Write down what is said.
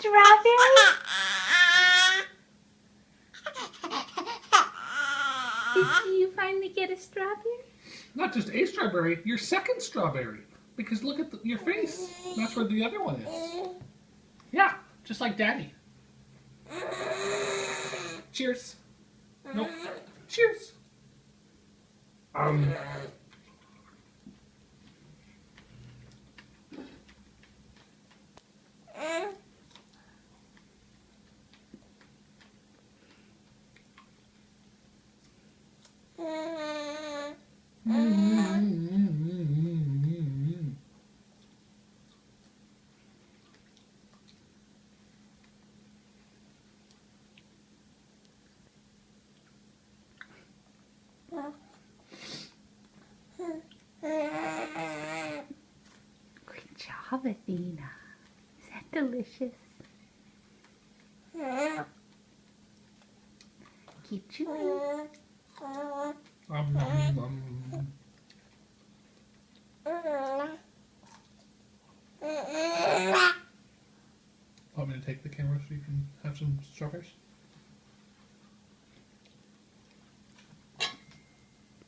strawberry? Did you finally get a strawberry? Not just a strawberry, your second strawberry. Because look at your face. That's where the other one is. Yeah, just like Daddy. Cheers. Nope. Cheers. Great job, Athena. Is that delicious? Keep chewing. Want me to take the camera so you can have some strawberries?